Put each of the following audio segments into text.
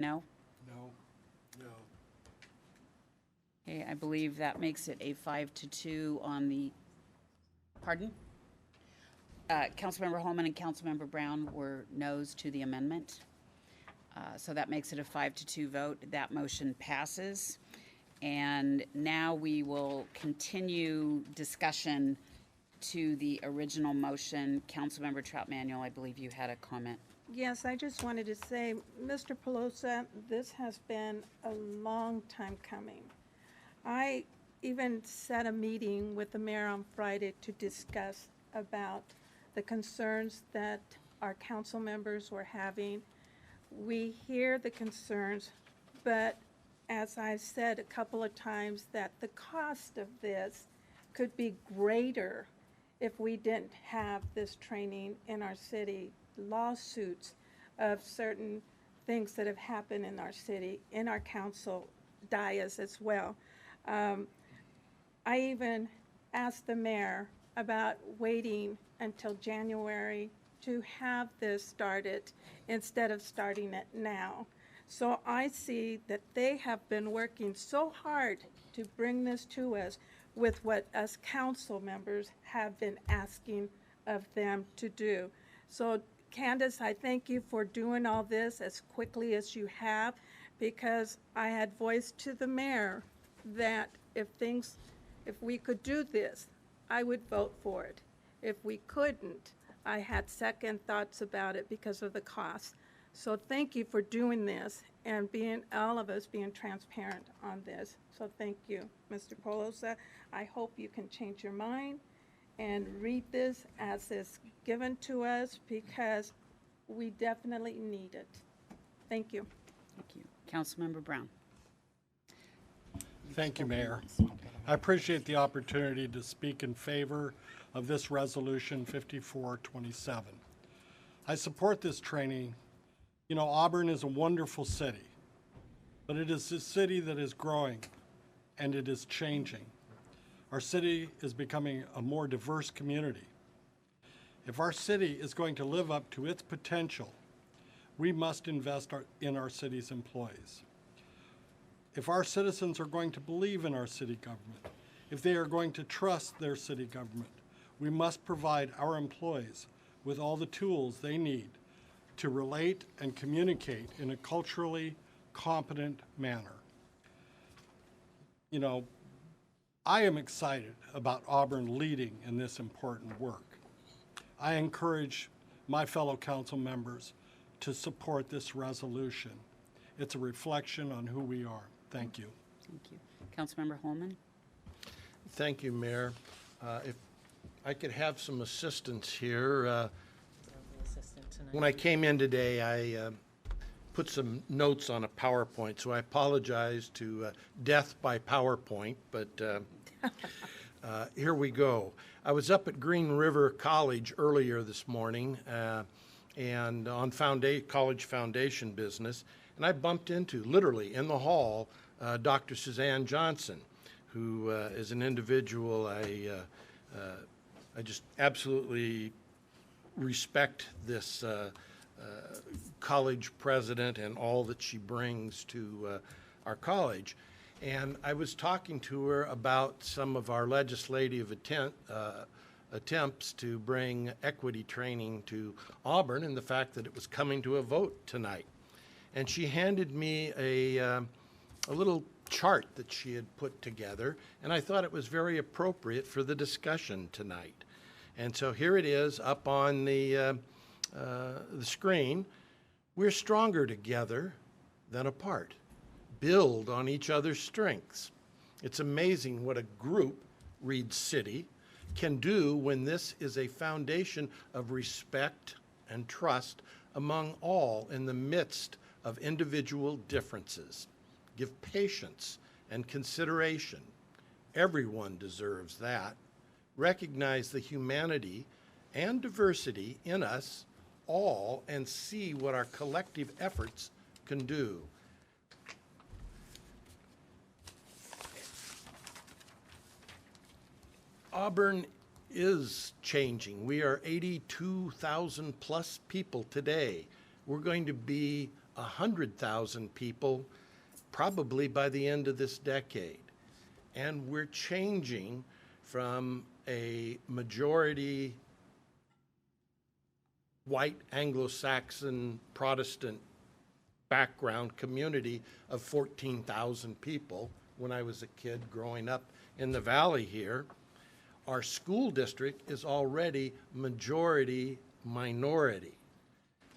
No? No. No. Okay, I believe that makes it a 5-2 on the, pardon? Councilmember Holman and Councilmember Brown were noes to the amendment. So that makes it a 5-2 vote. That motion passes. And now we will continue discussion to the original motion. Councilmember Trout-Manuel, I believe you had a comment. Yes, I just wanted to say, Mr. Pelosa, this has been a long time coming. I even set a meeting with the mayor on Friday to discuss about the concerns that our council members were having. We hear the concerns, but as I've said a couple of times, that the cost of this could be greater if we didn't have this training in our city, lawsuits of certain things that have happened in our city, in our council dais as well. I even asked the mayor about waiting until January to have this started instead of starting it now. So I see that they have been working so hard to bring this to us with what us council members have been asking of them to do. So Candace, I thank you for doing all this as quickly as you have, because I had voiced to the mayor that if we could do this, I would vote for it. If we couldn't, I had second thoughts about it because of the cost. So thank you for doing this and all of us being transparent on this. So thank you, Mr. Pelosa. I hope you can change your mind and read this as it's given to us, because we definitely need it. Thank you. Thank you. Councilmember Brown. Thank you, Mayor. I appreciate the opportunity to speak in favor of this resolution 5427. I support this training. You know, Auburn is a wonderful city, but it is a city that is growing and it is changing. Our city is becoming a more diverse community. If our city is going to live up to its potential, we must invest in our city's employees. If our citizens are going to believe in our city government, if they are going to trust their city government, we must provide our employees with all the tools they need to relate and communicate in a culturally competent manner. You know, I am excited about Auburn leading in this important work. I encourage my fellow council members to support this resolution. It's a reflection on who we are. Thank you. Thank you. Councilmember Holman. Thank you, Mayor. If I could have some assistance here. When I came in today, I put some notes on a PowerPoint, so I apologize to Death by PowerPoint, but here we go. I was up at Green River College earlier this morning and on college foundation business, and I bumped into, literally in the hall, Dr. Suzanne Johnson, who is an individual I just absolutely respect, this college president and all that she brings to our college. And I was talking to her about some of our legislative attempts to bring equity training to Auburn and the fact that it was coming to a vote tonight. And she handed me a little chart that she had put together, and I thought it was very appropriate for the discussion tonight. And so here it is up on the screen. We're stronger together than apart. Build on each other's strengths. It's amazing what a group, read city, can do when this is a foundation of respect and trust among all in the midst of individual differences. Give patience and consideration. Everyone deserves that. Recognize the humanity and diversity in us all and see what our collective efforts can do. Auburn is changing. We are 82,000 plus people today. We're going to be 100,000 people probably by the end of this decade. And we're changing from a majority white Anglo-Saxon Protestant background community of 14,000 people when I was a kid growing up in the valley here. Our school district is already majority minority.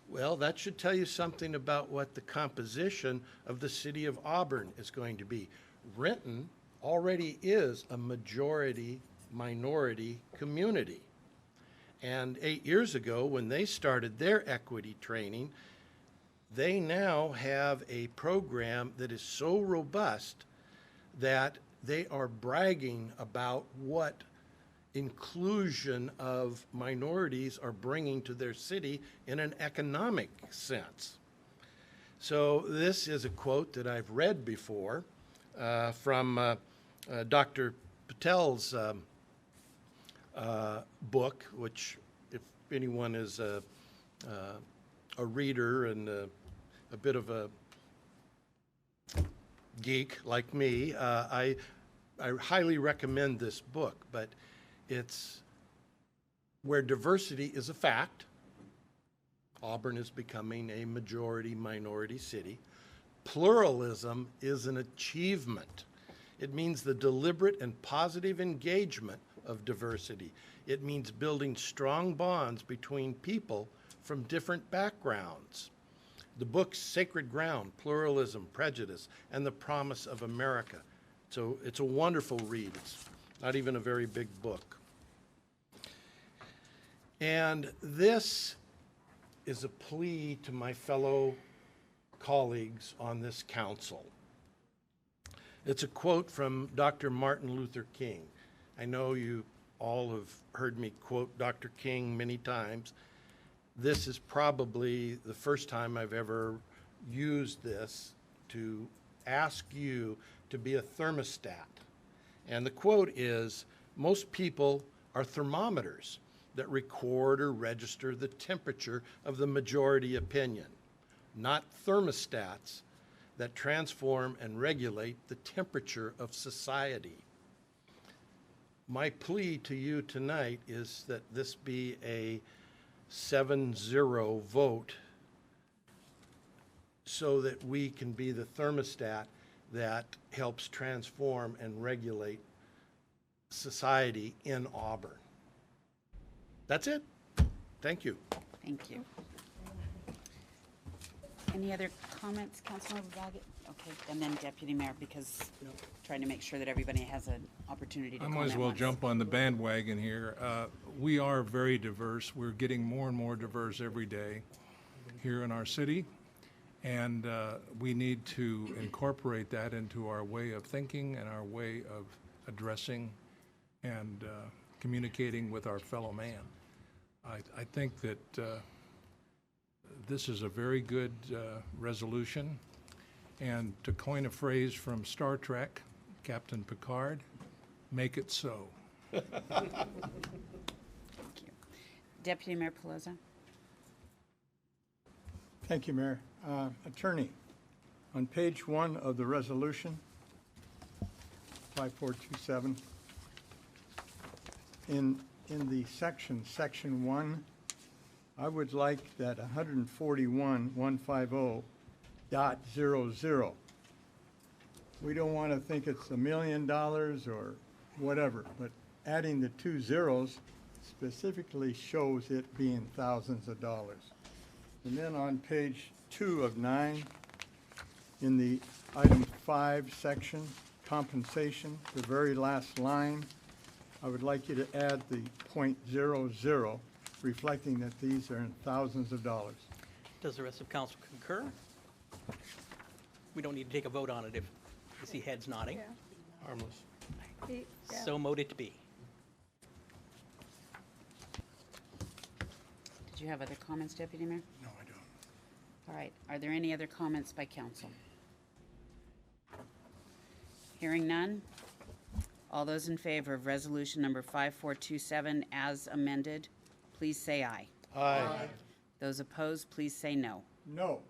Well, that should tell you something about what the composition of the city of Auburn is going to be. Renton already is a majority minority community. And 8 years ago, when they started their equity training, they now have a program that is so robust that they are bragging about what inclusion of minorities are bringing to their city in an economic sense. So this is a quote that I've read before from Dr. Patel's book, which if anyone is a reader and a bit of a geek like me, I highly recommend this book, but it's where diversity is a fact. Auburn is becoming a majority-minority city. Pluralism is an achievement. It means the deliberate and positive engagement of diversity. It means building strong bonds between people from different backgrounds. The book's Sacred Ground, Pluralism, Prejudice, and the Promise of America. So it's a wonderful read. It's not even a very big book. And this is a plea to my fellow colleagues on this council. It's a quote from Dr. Martin Luther King. I know you all have heard me quote Dr. King many times. This is probably the first time I've ever used this to ask you to be a thermostat. And the quote is, most people are thermometers that record or register the temperature of the majority opinion, not thermostats that transform and regulate the temperature of society. My plea to you tonight is that this be a 7-0 vote so that we can be the thermostat that helps transform and regulate society in Auburn. That's it. Thank you. Thank you. Any other comments, Councilmember Baggett? Okay, and then Deputy Mayor, because trying to make sure that everybody has an opportunity to I comment might as well once. jump on the bandwagon here. We are very diverse. We're getting more and more diverse every day here in our city, and we need to incorporate that into our way of thinking and our way of addressing and communicating with our fellow man. I think that this is a very good resolution, and to coin a phrase from Star Trek, Captain Picard, make it so. Thank you. Deputy Mayor Pelosi? Thank you, Mayor. Attorney, on page 1 of the resolution, 5427, in the section 1, I would like that 141,150.00. We don't want to think it's $1 million or whatever, but adding the 2 zeros specifically shows it being thousands of dollars. And then on page 2 of 9, in the item 5 section, compensation, the very last line, I would like you to add the .00, reflecting that these are in thousands of dollars. Does the rest of council concur? We don't need to take a vote on it if you see heads nodding. Yeah. Harmless. Yeah. So mote it to be. Did you have other comments, Deputy Mayor? No, I don't. All right, are there any other comments by council? Hearing none. All those in favor of resolution number 5427 as amended, please say aye. Aye. Those opposed, please say no. No.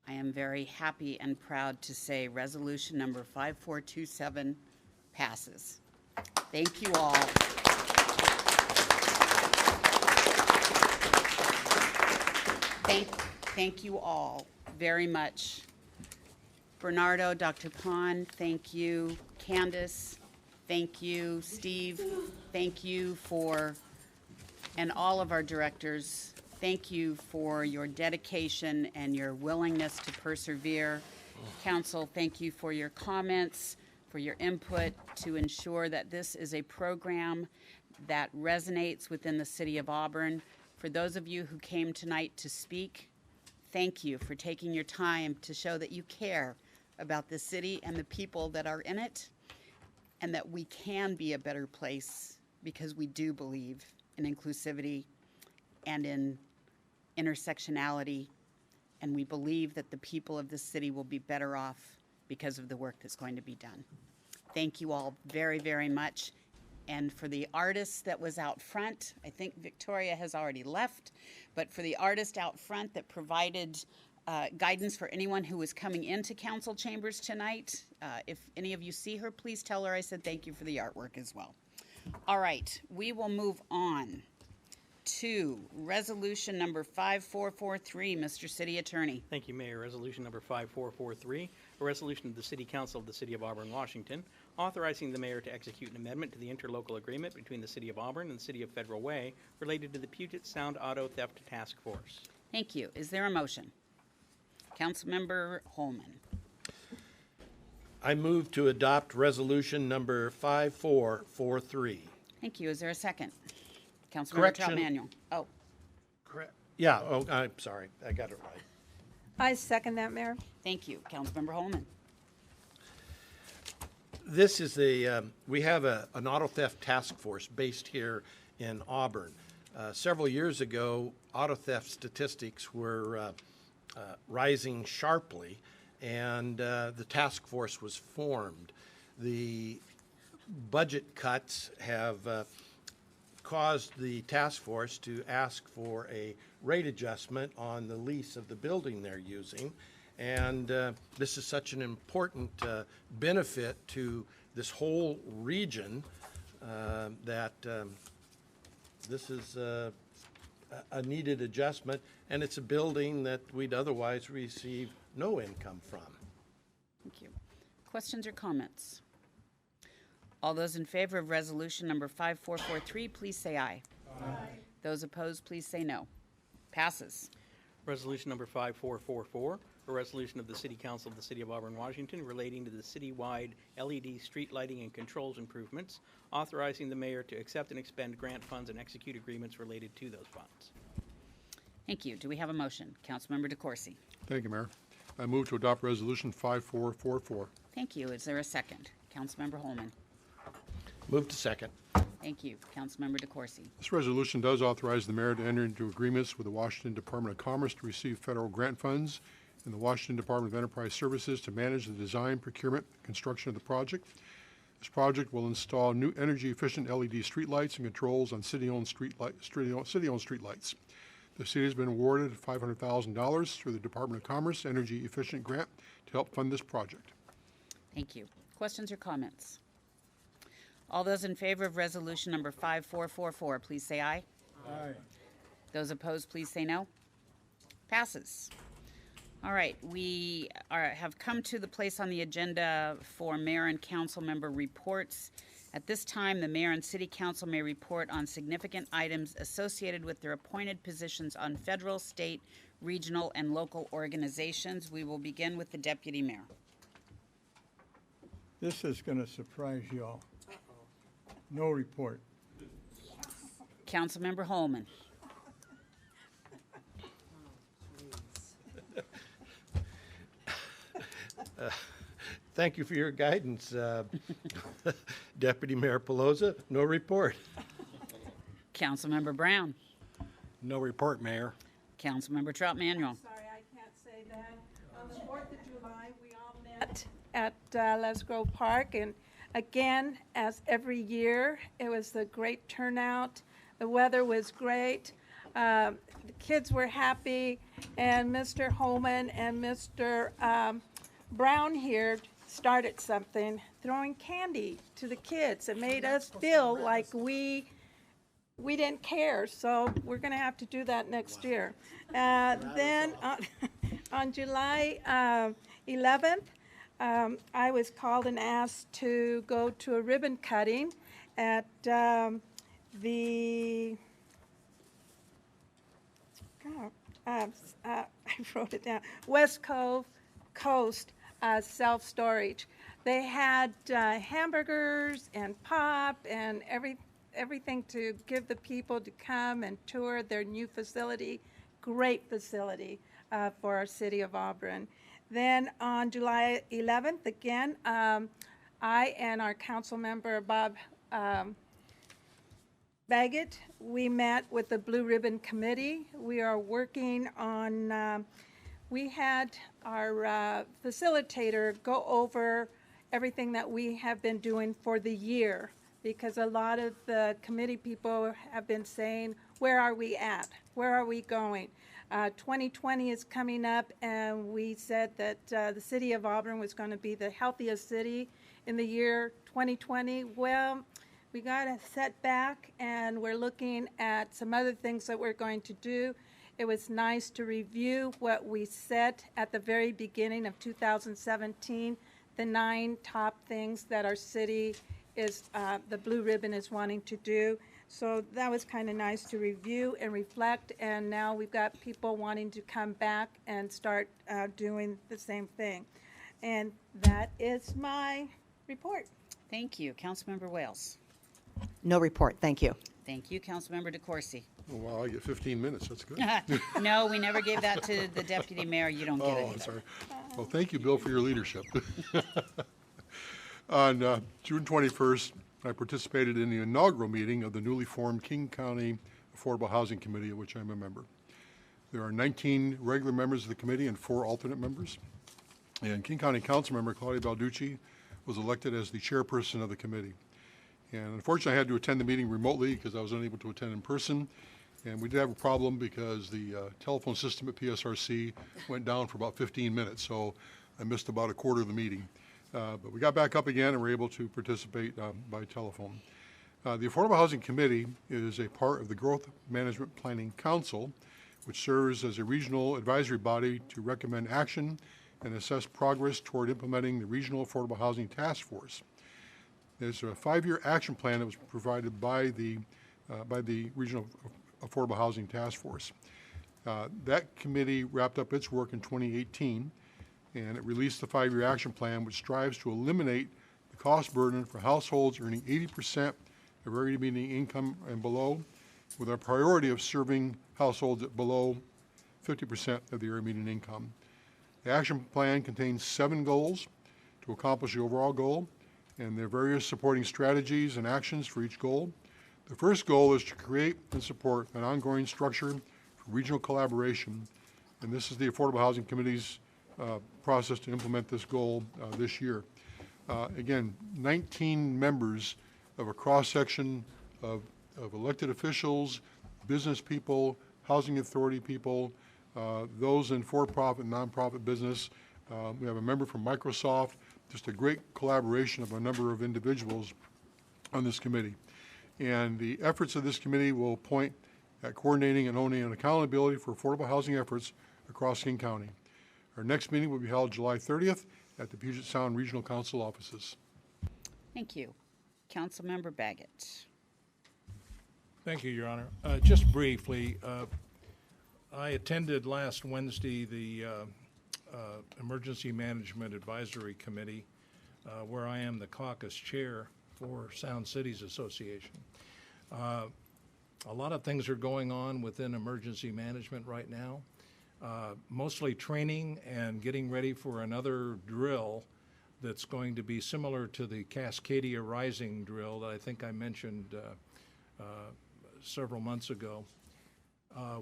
I am very happy and proud to say resolution number 5427 passes. Thank you all. Thank you all very much. Bernardo, Dr. Pond, thank you. Candace, thank you. Steve, thank you for, and all of our directors, thank you for your dedication and your willingness to persevere. Council, thank you for your comments, for your input to ensure that this is a program that resonates within the city of Auburn. For those of you who came tonight to speak, thank you for taking your time to show that you care about the city and the people that are in it, and that we can be a better place because we do believe in inclusivity and in intersectionality, and we believe that the people of the city will be better off because of the work that's going to be done. Thank you all very, very much. And for the artist that was out front, I think Victoria has already left, but for the artist out front that provided guidance for anyone who was coming into council chambers tonight, if any of you see her, please tell her I said thank you for the artwork as well. All right, we will move on to resolution number 5443, Mr. City Attorney. Thank you, Mayor. Resolution number 5443, a resolution of the City Council of the City of Auburn, Washington, authorizing the mayor to execute an amendment to the interlocal agreement between the City of Auburn and the City of Federal Way related to the Puget Sound Auto Theft Task Force. Thank you. Is there a motion? Councilmember Holman. I move to adopt resolution number 5443. Thank you. Is there a second? Councilmember Correction. Trout-Manuel. Oh, Correct. Yeah, oh, I'm sorry, I got it right. I second that, Mayor. thank you. Councilmember Holman. This is we have an auto theft task force based here in Auburn. Several years ago, auto theft statistics were rising sharply, and the task force was formed. The budget cuts have caused the task force to ask for a rate adjustment on the lease of the building they're using. And this is such an important benefit to this whole region that this is a needed adjustment, and it's a building that we'd otherwise receive no income from. Thank you. Questions or comments? All those in favor of resolution number 5443, please say aye. Aye. Those opposed, please say no. Passes. Resolution number 5444, a resolution of the City Council of the City of Auburn, Washington, relating to the citywide LED street lighting and controls improvements, authorizing the mayor to accept and expend grant funds and execute agreements related to those funds. Thank you. Do we have a motion? Councilmember DeCoursey. Thank you, Mayor. I move to adopt Resolution 5444. Thank you. Is there a second? Councilmember Holman. Move to second. Thank you. Councilmember DeCoursey. This resolution does authorize the mayor to enter into agreements with the Washington Department of Commerce to receive federal grant funds and the Washington Department of Enterprise Services to manage the design, procurement, and construction of the project. This project will install new energy-efficient LED streetlights and controls on city-owned streetlights. The city has been awarded $500,000 through the Department of Commerce Energy Efficient Grant to help fund this project. Thank you. Questions or comments? All those in favor of resolution number 5444, please say aye. Aye. Those opposed, please say no. Passes. All right, we have come to the place on the agenda for mayor and council member reports. At this time, the mayor and city council may report on significant items associated with their appointed positions on federal, state, regional, and local organizations. We will begin with the deputy mayor. This is going to surprise you all. No report. Councilmember Holman. Thank you for your guidance, Deputy Mayor Pelosi. No report. Councilmember Brown. No report, Mayor. Councilmember Trout-Manuel. Sorry, I can't say that. On the 4th of July, we all met at Les Grove Park, and again, as every year, it was a great turnout. The weather was great. The kids were happy, And Mr. Holman and Mr. Brown here started something, throwing candy to the kids. It made us feel like we didn't care, so we're going to have to do that next year. Then on July 11th, I was called and asked to go to a ribbon cutting at I wrote it down, West Coast Self-Storage. They had hamburgers and pop and everything to give the people to come and tour their new facility. Great facility for our city of Auburn. Then on July 11th, again, I and our council member, Bob Baggett, we met with the Blue Ribbon Committee. We are working on, we had our facilitator go over everything that we have been doing for the year, because a lot of the committee people have been saying, where are we at? Where are we going? 2020 is coming up, and we said that the city of Auburn was going to be the healthiest city in the year 2020. Well, we got a setback, and we're looking at some other things that we're going to do. It was nice to review what we said at the very beginning of 2017, the 9 top things that our city is, the Blue Ribbon is wanting to do. So that was kind of nice to review and reflect, and now we've got people wanting to come back and start doing the same thing. And that is my report. Thank you. Councilmember Wales. No report, thank you. Thank you. Councilmember DeCoursey. Oh, wow, I get 15 minutes, that's good. No, we never gave that to the deputy mayor. You don't get it Oh, either. sorry. Well, thank you, Bill, for your leadership. On June 21st, I participated in the inaugural meeting of the newly formed King County Affordable Housing Committee, of which I'm a member. There are 19 regular members of the committee and 4 alternate members. And King County Council member Claudia Balducci was elected as the chairperson of the committee. And unfortunately, I had to attend the meeting remotely because I was unable to attend in person. And we did have a problem because the telephone system at PSRC went down for about 15 minutes, so I missed about a quarter of the meeting. But we got back up again and were able to participate by telephone. The Affordable Housing Committee is a part of the Growth Management Planning Council, which serves as a regional advisory body to recommend action and assess progress toward implementing the Regional Affordable Housing Task Force. There's a 5-year action plan that was provided by the Regional Affordable Housing Task Force. That committee wrapped up its work in 2018, and it released the 5-year action plan, which strives to eliminate the cost burden for households earning 80% of area median income and below, with a priority of serving households at below 50% of the area median income. The action plan contains 7 goals to accomplish the overall goal, and there are various supporting strategies and actions for each goal. The first goal is to create and support an ongoing structure for regional collaboration, and this is the Affordable Housing Committee's process to implement this goal this year. Again, 19 members of a cross-section of elected officials, business people, housing authority people, those in for-profit, nonprofit business. We have a member from Microsoft, just a great collaboration of a number of individuals on this committee. And the efforts of this committee will point at coordinating and owning and accountability for affordable housing efforts across King County. Our next meeting will be held July 30th at the Puget Sound Regional Council offices. Thank you. Councilmember Baggett. Thank you, Your Honor. Just briefly, I attended last Wednesday the Emergency Management Advisory Committee, where I am the caucus chair for Sound Cities Association. A lot of things are going on within emergency management right now, mostly training and getting ready for another drill that's going to be similar to the Cascadia Rising drill that I think I mentioned several months ago,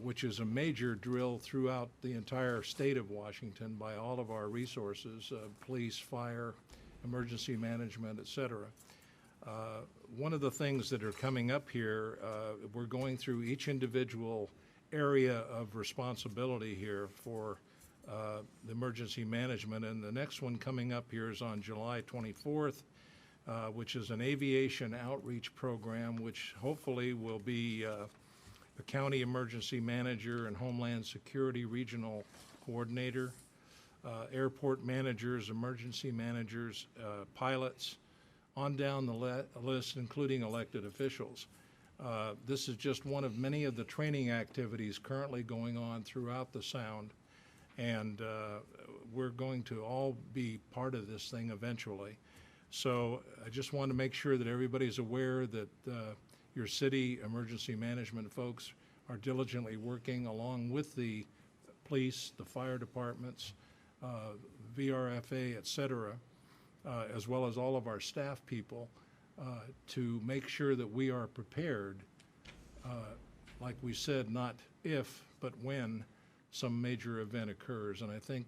which is a major drill throughout the entire state of Washington by all of our resources, police, fire, emergency management, et cetera. One of the things that are coming up here, we're going through each individual area of responsibility here for the emergency management. And the next one coming up here is on July 24th, which is an aviation outreach program, which hopefully will be the county emergency manager and Homeland Security regional coordinator, airport managers, emergency managers, pilots, on down the list, including elected officials. This is just one of many of the training activities currently going on throughout the Sound, and we're going to all be part of this thing eventually. So I just want to make sure that everybody's aware that your city emergency management folks are diligently working along with the police, the fire departments, VRFA, et cetera, as well as all of our staff people, to make sure that we are prepared, like we said, not if, but when some major event occurs. And I think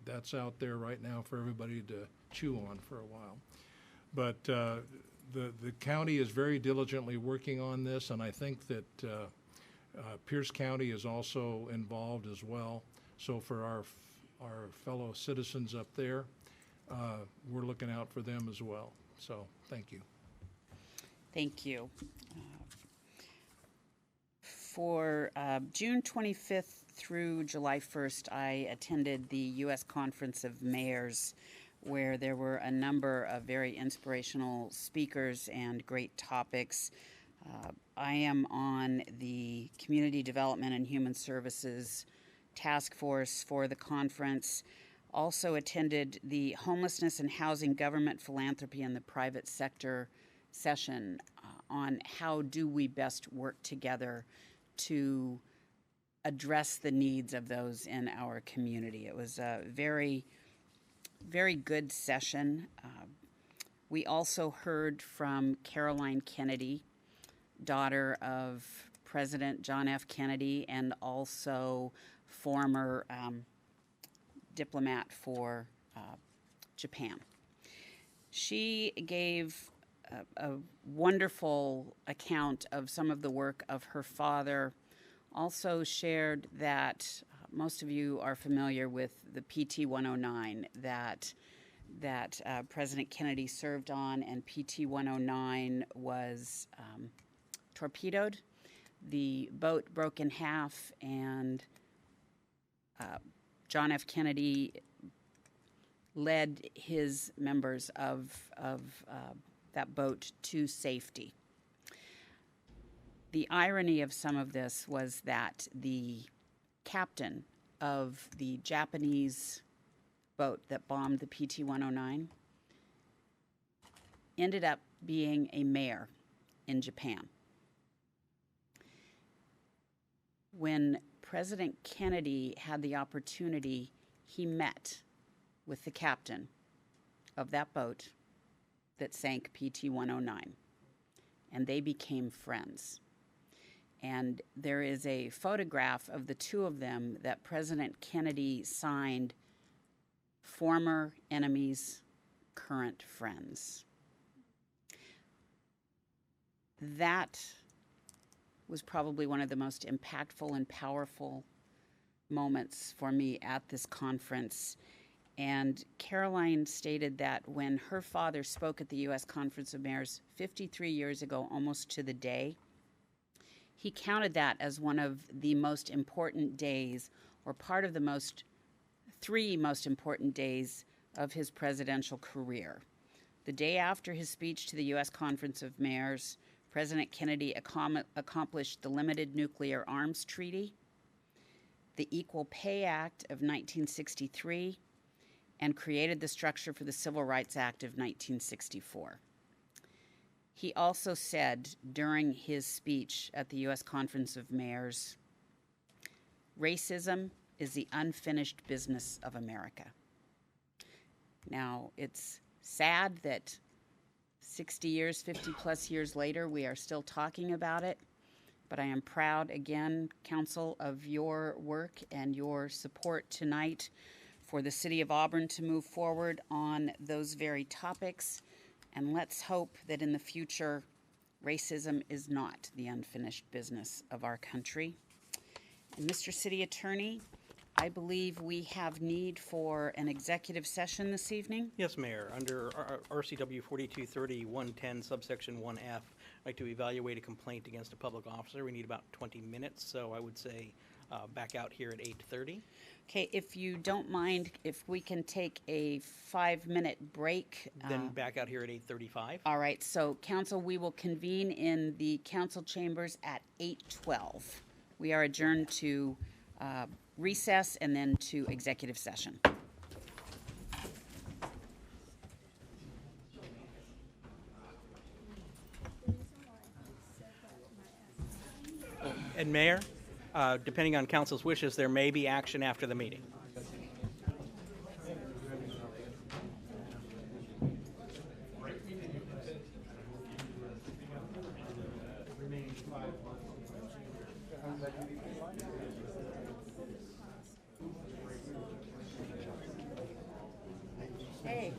that's out there right now for everybody to chew on for a while. But the county is very diligently working on this, and I think that Pierce County is also involved as well. So for our fellow citizens up there, we're looking out for them as well. So thank you. Thank you. For June 25th through July 1st, I attended the U.S. Conference of Mayors, where there were a number of very inspirational speakers and great topics. I am on the Community Development and Human Services Task Force for the conference. Also attended the Homelessness and Housing Government Philanthropy in the Private Sector session on how do we best work together to address the needs of those in our community. It was a very, very good session. We also heard from Caroline Kennedy, daughter of President John F. Kennedy and also former diplomat for Japan. She gave a wonderful account of some of the work of her father, also shared that most of you are familiar with the PT 109 that President Kennedy served on, and PT 109 was torpedoed. The boat broke in half, and John F. Kennedy led his members of that boat to safety. The irony of some of this was that the captain of the Japanese boat that bombed the PT 109 ended up being a mayor in Japan. When President Kennedy had the opportunity, he met with the captain of that boat that sank PT 109, and they became friends. And there is a photograph of the two of them that President Kennedy signed, "Former enemies, current friends." That was probably one of the most impactful and powerful moments for me at this conference. And Caroline stated that when her father spoke at the U.S. Conference of Mayors 53 years ago, almost to the day, he counted that as one of the most important days, or part of the three most important days of his presidential career. The day after his speech to the U.S. Conference of Mayors, President Kennedy accomplished the Limited Nuclear Arms Treaty, the Equal Pay Act of 1963, and created the structure for the Civil Rights Act of 1964. He also said during his speech at the U.S. Conference of Mayors, "Racism is the unfinished business of America." Now, it's sad that 60 years, 50 plus years later, we are still talking about it, but I am proud, again, Council, of your work and your support tonight for the City of Auburn to move forward on those very topics. And let's hope that in the future, racism is not the unfinished business of our country. And Mr. City Attorney, I believe we have need for an executive session this evening. Yes, Mayor. Under RCW 4230-110 subsection 1F, I'd like to evaluate a complaint against a public officer. We need about 20 minutes, so I would say back out here at 8:30. Okay, if you don't mind, if we can take a 5-minute break. Then back out here at 8:35. All right, so council, we will convene in the council chambers at 8:12. We are adjourned to recess and then to executive session. And Mayor, depending on council's wishes, there may be action after the meeting. Hey.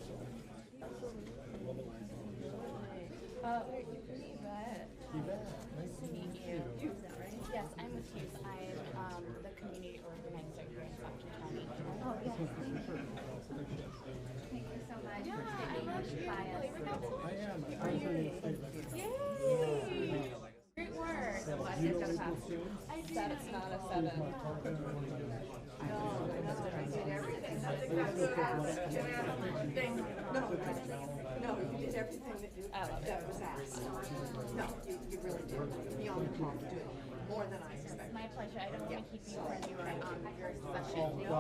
Yes, I'm with Hughes. I'm the community organizer here in Washington County. Oh, yes. Thank you so much for sticking by us. Are you? Yay! Great work. So I just got a pass. I did. That's not a 7. No, I did everything. That's exactly what happened. No, you did everything that was asked. No, you really did. Beyond the call to do it. More than I expected. My pleasure. I don't want to keep you when you were on your session. No,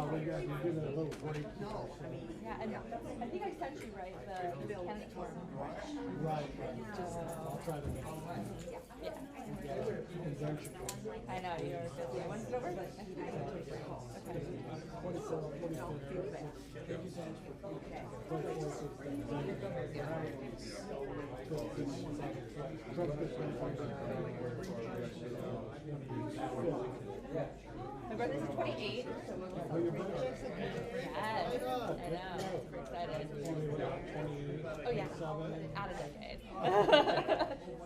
I mean, Yeah, and I think I sent you, right, the candidate form. Right. I'll try to make it. I know, you're busy. When's it over? My birthday's the 28th, so we will celebrate. Yes, I know. We're excited. Oh, yeah. Out of decade.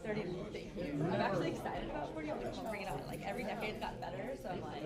30, thank you. I'm actually excited about 40. I'm just bring it on. Like, every decade's gotten better, so I'm like,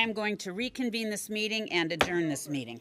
I am going to reconvene this meeting and adjourn this meeting.